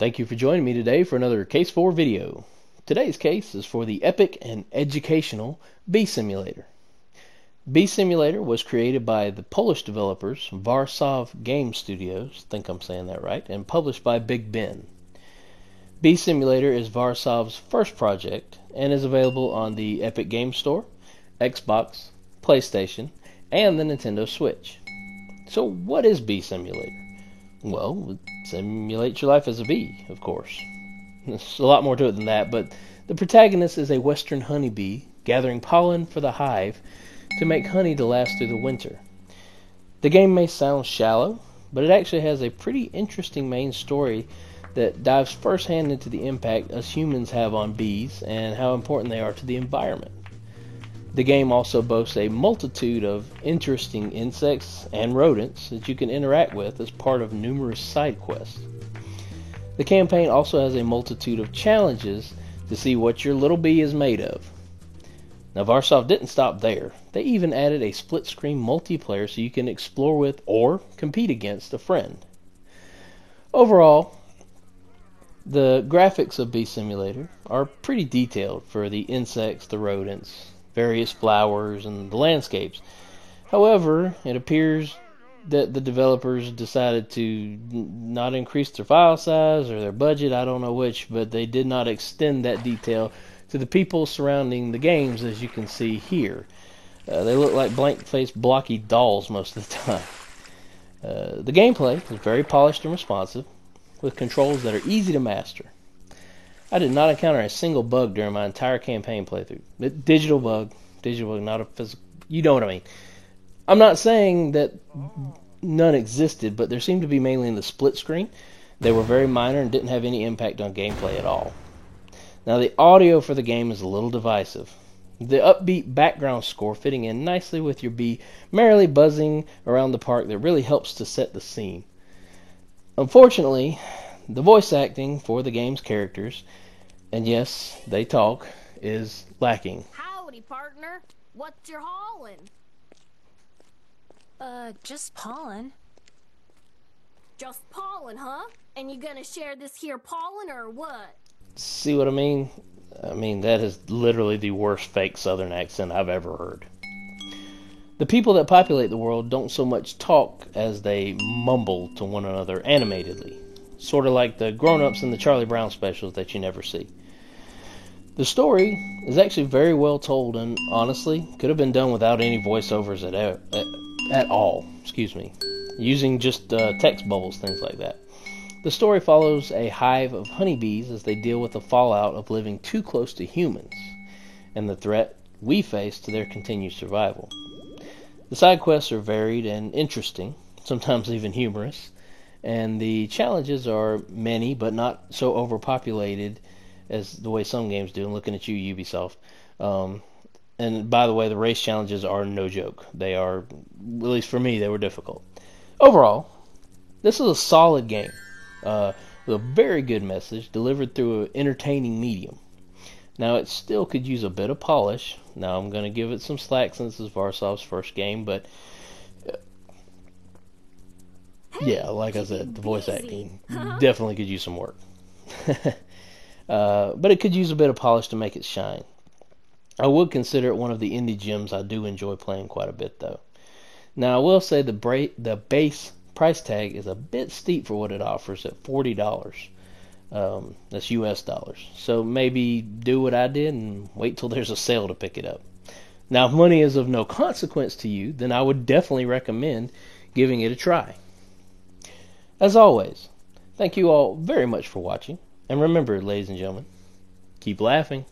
Thank you for joining me today for another Case 4 video. Today's case is for the epic and educational Bee Simulator. Bee Simulator was created by the Polish developers Warsaw Game Studios, I think I'm saying that right, and published by Big Ben. Bee Simulator is Warsaw's first project and is available on the Epic Games Store, Xbox, PlayStation, and the Nintendo Switch. So what is Bee Simulator? Well, it simulates your life as a bee, of course. There's a lot more to it than that, but the protagonist is a western honeybee gathering pollen for the hive to make honey to last through the winter. The game may sound shallow, but it actually has a pretty interesting main story that dives firsthand into the impact us humans have on bees and how important they are to the environment. The game also boasts a multitude of interesting insects and rodents that you can interact with as part of numerous side quests. The campaign also has a multitude of challenges to see what your little bee is made of. Now, Warsaw didn't stop there. They even added a split-screen multiplayer so you can explore with or compete against a friend. Overall, the graphics of Bee Simulator are pretty detailed for the insects, the rodents, various flowers, and the landscapes. However, it appears that the developers decided to not increase their file size or their budget, I don't know which, but they did not extend that detail to the people surrounding the games, as you can see here. They look like blank-faced, blocky dolls most of the time. The gameplay is very polished and responsive, with controls that are easy to master. I did not encounter a single bug during my entire campaign playthrough. Digital bug, not a physical. You know what I mean. I'm not saying that none existed, but there seemed to be mainly in the split screen. They were very minor and didn't have any impact on gameplay at all. Now, the audio for the game is a little divisive. The upbeat background score fitting in nicely with your bee merrily buzzing around the park that really helps to set the scene. Unfortunately, the voice acting for the game's characters, and yes, they talk, is lacking. Howdy, partner. What's your haulin'? Just pollen. Just pollen, huh? And you gonna share this here pollen or what? See what I mean? I mean, that is literally the worst fake southern accent I've ever heard. The people that populate the world don't so much talk as they mumble to one another animatedly. Sort of like the grown-ups in the Charlie Brown specials that you never see. The story is actually very well told and, honestly, could have been done without any voiceovers at all. Using just text bubbles, things like that. The story follows a hive of honeybees as they deal with the fallout of living too close to humans and the threat we face to their continued survival. The side quests are varied and interesting, sometimes even humorous, and the challenges are many but not so overpopulated as the way some games do. I'm looking at you, Ubisoft. And by the way, the race challenges are no joke. They are, at least for me, they were difficult. Overall, this is a solid game with a very good message delivered through an entertaining medium. Now, it still could use a bit of polish. Now, I'm going to give it some slack since it's Warsaw's first game, but yeah, like I said, the voice acting definitely could use some work. But it could use a bit of polish to make it shine. I would consider it one of the indie gems I do enjoy playing quite a bit, though. Now, I will say the base price tag is a bit steep for what it offers at $40. That's US dollars. So maybe do what I did and wait till there's a sale to pick it up. Now, if money is of no consequence to you, then I would definitely recommend giving it a try. As always, thank you all very much for watching. And remember, ladies and gentlemen, keep laughing.